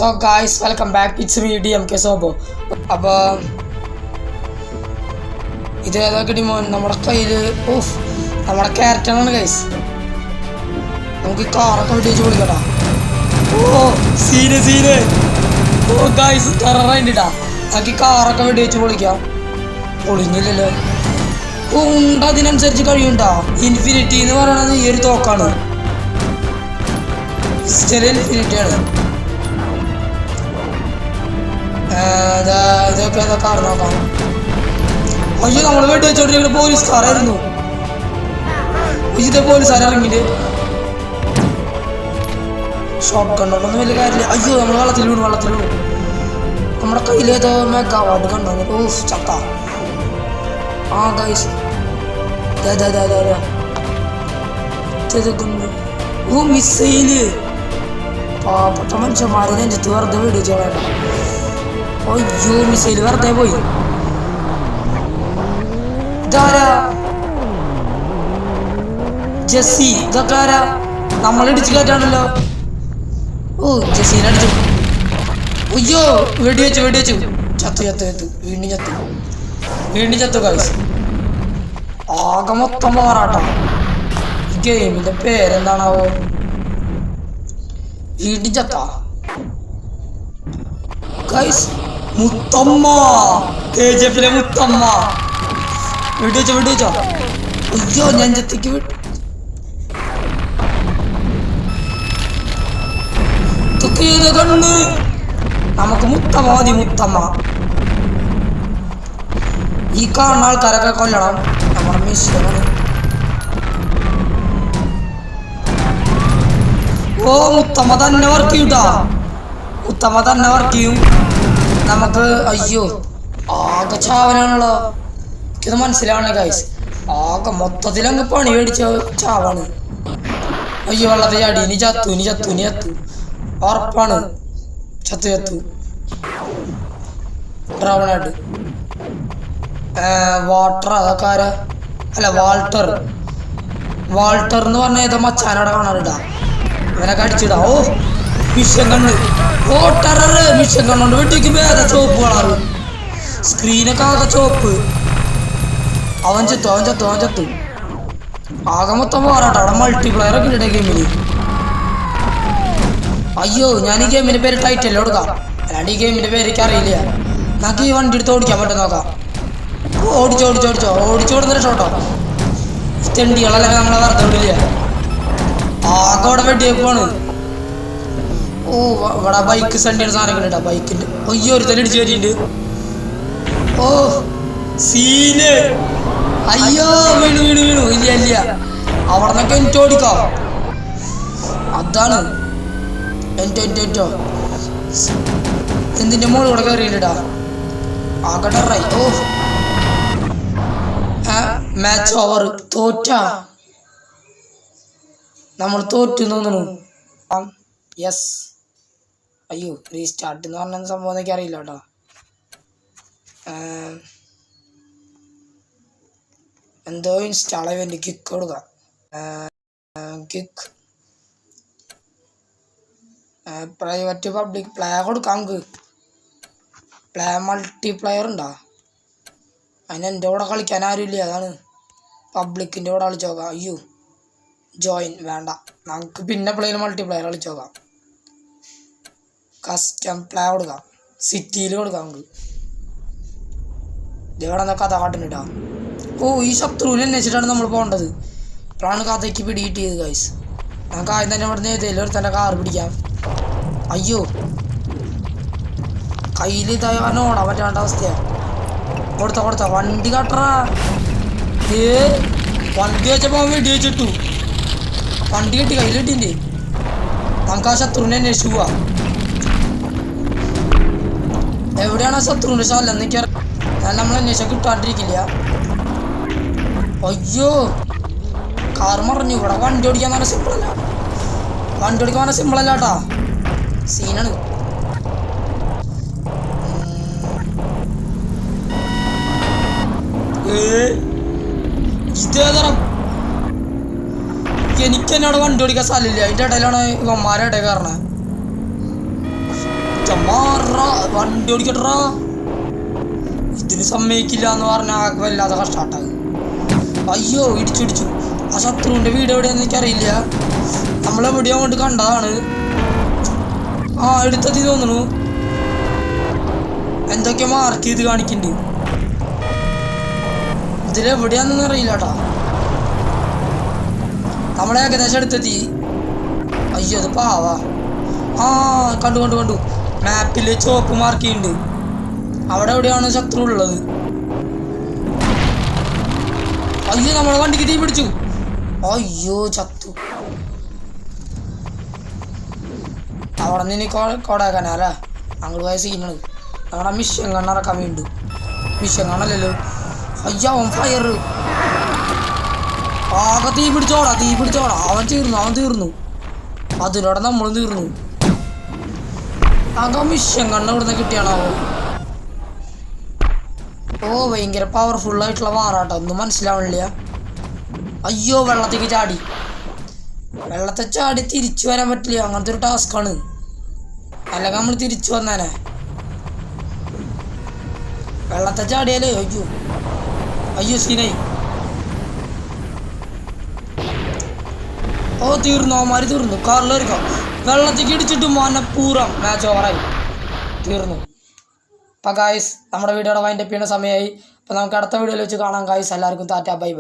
So guys welcome back. It's me DMK സോബോ. അപ്പോൾ ഇത് ഏതൊക്കെ ഡിമോൻ നമ്മുടെ കയ്യിൽ നമ്മുടെ ക്യാരക്ടറാണ് ഗൈസ്. നമുക്ക് ഈ കാറൊക്കെ വെടിവെച്ച് പൊളിക്കട്ടാ. Scene guys ടെററായിട്ടാ. നമുക്ക് ഈ കാറൊക്കെ വെടിവെച്ച് പൊളിക്കാം. പൊളിഞ്ഞില്ലല്ലോ. ഉണ്ട് അതിനനുസരിച്ച് കഴിയുണ്ടാ. ഇൻഫിനിറ്റി എന്ന് പറയണത് ഈ ഒരു തോക്കാണ്. ചെറിയ ഇൻഫിനിറ്റിയാണ്. ഇതൊക്കെ കാർ നോക്കാം. അയ്യോ നമ്മൾ വെടി വെച്ചോണ്ടിരിക്കുന്ന പോലീസുകാരായിരുന്നു. ഇതേ പോലീസുകാർ ഇറങ്ങിയിട്ട് ഷോട്ട് കണ്ടോണ്ടൊന്നും വലിയ കാര്യമില്ല. അയ്യോ നമ്മൾ വെള്ളത്തിൽ വീണു. നമ്മുടെ കയ്യിലേതോ മെഗാവാട്ട് കണ്ടോ. ചത്ത. ആ ഗൈസ് മിസൈല് പാവപ്പെട്ട മനുഷ്യന്മാരെ നെഞ്ചത്ത് വെറുതെ വെടിവെച്ചോളാം. അയ്യോ മിസൈല് വെറുതെ പോയി. ഇതാരാ? ജെസ്സി. ഇതൊക്കെ ആരാ? നമ്മളിടിച്ച് കയറ്റാണല്ലോ. ജെസ്സിനടിച്ചു. അയ്യോ വെടിവെച്ചു. ചത്തു. വീണ്ടും ചത്തു ഗൈസ്. ആകെ മൊത്തം പോറാട്ടോ. ഈ ഗെയിമിന്റെ പേരെന്താണാവോ? വീണ്ടും ചത്ത ഗൈസ്. മുത്തമ്മ. KGF-ലെ മുത്തമ്മ. വെടിവെച്ചോ. അയ്യോ ഞാൻ ചത്തിക്ക് വിട്ടു. കണ്ണ്. നമുക്ക് മുത്തമ്മ മതി. മുത്തമ്മ. ഈ കാണുന്ന ആൾക്കാരൊക്കെ കൊല്ലണം. നമ്മുടെ മിഷനാണ്. മുത്തമ്മ തന്നെ വർക്ക് ചെയ്യും. നമുക്ക് അയ്യോ ആകെ ചാവനാണല്ലോ. ഇത് മനസ്സിലാവണേ ഗൈസ്. ആകെ മൊത്തത്തിലങ്ങ് പണി മേടിച്ച ചാവാണ്. അയ്യോ വെള്ളത്തിൽ ചാടി. ഇനി ചത്തു. ഉറപ്പാണ്. ചത്തു. ഡ്രൗണായിട്ട്. വാട്ടർ അതൊക്കെ ആരാ? അല്ല വാൾട്ടർ എന്ന് പറഞ്ഞ ഏതോ മച്ചാനോടെ കാണാനിടാ. ഇവനൊക്കെ അടിച്ചിടാ. മിഷൻ കണ്ണ്. ടെറർ. മിഷൻ കണ്ണുകൊണ്ട് വെട്ടിക്കുമ്പോ ഏതാ ചോപ്പ് കളറ്. സ്ക്രീനൊക്കെ ആകെ ചോപ്പ്. അവൻ ചത്തു. ആകെ മൊത്തം പോരാട്ടോ. അവിടെ മൾട്ടിപ്ലെയർ ഒക്കെ ഇടേ ഗെയിമില്. അയ്യോ ഞാൻ ഈ ഗെയിമിന്റെ പേര് ടൈറ്റല്ലേ കൊടുക്കാം. അല്ലാണ്ട് ഈ ഗെയിമിന്റെ പേര് എനിക്ക് അറിയില്ല. നമുക്ക് ഈ വണ്ടി എടുത്ത് ഓടിക്കാൻ പറ്റും നോക്കാം. ഓടിച്ചു കൊടുത്തിട്ട് ഷോട്ടോ. തെണ്ടികളല്ലെങ്കിൽ നമ്മളെ വെറുതെ വിടില്ല. ആകെ അവിടെ വെടിയേപ്പാണ്. ഇവിടെ ബൈക്ക് സണ്ടിയുടെ സാധനങ്ങൾ ഇട്ടാ. ബൈക്കിന്റെ അയ്യോ ഒരു തല ഇടിച്ചു കയറ്റിണ്ട്. സീന്. അയ്യോ വീണു. ഇല്ല അവിടെ നിന്നൊക്കെ എനിക്ക് ഓടിക്കാം. അതാണ് എൻറ്റോ എന്തിന്റെ മോള് ഇവിടെ കയറിയിട്ടാ. ആകട്ടെ. Match over. നമ്മൾ തോറ്റു തോന്നുന്നു. യെസ്. അയ്യോ റീസ്റ്റാർട്ട് എന്ന് പറഞ്ഞ സംഭവം എനിക്ക് അറിയില്ല കേട്ടോ. എന്തോ ഇൻസ്റ്റാൾ ചെയ്ത് കിക്ക് കൊടുക്കാം. കിക്ക് പ്രൈവറ്റ് പബ്ലിക് പ്ലേ കൊടുക്കാം. നമുക്ക് പ്ലേ മൾട്ടിപ്ലെയർ ഉണ്ടോ? അതിന് എൻ്റെ കൂടെ കളിക്കാൻ ആരുമില്ല. അതാണ് പബ്ലിക്കിൻ്റെ കൂടെ കളിച്ച് നോക്കാം. അയ്യോ ജോയിൻ വേണ്ട. നമുക്ക് പിന്നെ പ്ലേയിൽ മൾട്ടിപ്ലെയർ കളിച്ച് നോക്കാം. കസ്റ്റം പ്ലേ കൊടുക്കാം. സിറ്റിയിൽ കൊടുക്കാം. നമുക്ക് ഇതെവിടെ നിന്നൊക്കെ കഥ കാട്ടുന്നിട്ടാ. ഈ ശത്രുവിനെ അന്വേഷിച്ചിട്ടാണ് നമ്മൾ പോകേണ്ടത്. ഇപ്പോഴാണ് കഥയ്ക്ക് പിടികിട്ടിയത് ഗൈസ്. നമുക്ക് ആദ്യം തന്നെ ഇവിടെ നിന്ന് ഏതെങ്കിലും ഒരു തന്നെ കാർ പിടിക്കാം. അയ്യോ കയ്യിൽ ഇതാകാൻ ഓടാൻ പറ്റാണ്ട അവസ്ഥയാണ്. കൊടുത്ത വണ്ടി കാട്ടറാ. വണ്ടി വെച്ചപ്പോൾ വെടി വെച്ചിട്ടു. വണ്ടി കിട്ടി കയ്യിലിട്ടില്ലേ. നമുക്ക് ആ ശത്രുവിനെ അന്വേഷിച്ച് പോവാ. എവിടെയാണ് ആ ശത്രുവിൻ്റെ ശാലം എന്നൊക്കെ ഞാൻ നമ്മൾ അന്വേഷിച്ചാൽ കിട്ടാണ്ടിരിക്കില്ല. അയ്യോ കാർ മറിഞ്ഞു. ഇവിടെ വണ്ടി ഓടിക്കാൻ പറഞ്ഞ സിമ്പിളല്ല കേട്ടാ. സീനാണ്. ഇതേതരം എനിക്ക് എന്നോട് വണ്ടി ഓടിക്കാൻ സ്ഥലമില്ല. അതിൻ്റെ ഇടയിലാണ് ഇവന്മാരുടെ ഇടയിൽ കയറണേ. വണ്ടി ഓടിക്കട്ടാ. ഇതിന് സമ്മതിക്കില്ല എന്ന് പറഞ്ഞാൽ വല്ലാതെ കഷ്ടാട്ടത്. അയ്യോ ഇടിച്ചു. ആ ശത്രുവിൻ്റെ വീട് എവിടെയാണെന്ന് എനിക്കറിയില്ല. നമ്മളെവിടെയോ കൊണ്ട് കണ്ടതാണ്. ആ എടുത്തതി തോന്നുന്നു. എന്തൊക്കെ മാർക്ക് ചെയ്ത് കാണിക്കുന്നുണ്ട്. ഇതിലെവിടെയാണെന്ന് അറിയില്ല കേട്ടോ. നമ്മളെ ഏകദേശം എടുത്തെത്തി. അയ്യോ അത് പാവാ. ആ കണ്ടു മാപ്പിൽ ചുവപ്പ് മാർക്ക് ചെയ്യുന്നുണ്ട്. അവിടെ എവിടെയാണ് ശത്രു ഉള്ളത്. അയ്യോ നമ്മളെ വണ്ടിക്ക് തീ പിടിച്ചു. അയ്യോ ചത്തു. അവിടെ നിന്ന് കൊടക്കാനല്ലേ അങ്ങോട്ട് പോയ സീനാണ്. ഞങ്ങളുടെ മിഷൻ കണ്ണിറക്കാൻ വേണ്ടി. മിഷൻ കണ്ണല്ലല്ലോ. അയ്യോ അവൻ ഫയർ. ആകെ തീ പിടിച്ചോടാ. അവൻ തീർന്നു. അതിലൂടെ നമ്മളും തീർന്നു. ആകെ മിഷൻ കണ്ണ് ഇവിടുന്ന് കിട്ടിയാണാവോ. ഓ ഭയങ്കര പവർഫുള്ളായിട്ടുള്ള വാറാട്ടോ. ഒന്നും മനസ്സിലാവണില്ല. അയ്യോ വെള്ളത്തിൽ ചാടി തിരിച്ചു വരാൻ പറ്റില്ല. അങ്ങനത്തെ ഒരു ടാസ്ക്കാണ്. അല്ലെങ്കിൽ നമ്മൾ തിരിച്ചു വന്നേനെ. വെള്ളത്തെ ചാടിയാലേ അയ്യോ സീനായി. ഓ തീർന്നു. അവന്മാര് തീർന്നു. കാറിലെടുക്കാം. വെള്ളത്തേക്ക് ഇടിച്ചിട്ട് മനപ്പൂർവ്വം മാച്ച് ഓവറായി തീർന്നു. അപ്പം ഗായ്സ് നമ്മുടെ വീഡിയോയുടെ വൈൻഡപ്പ് ചെയ്യുന്ന സമയമായി. അപ്പം നമുക്ക് അടുത്ത വീഡിയോയിൽ വെച്ച് കാണാം ഗായ്സ്. എല്ലാവർക്കും ടാറ്റാ ബൈ.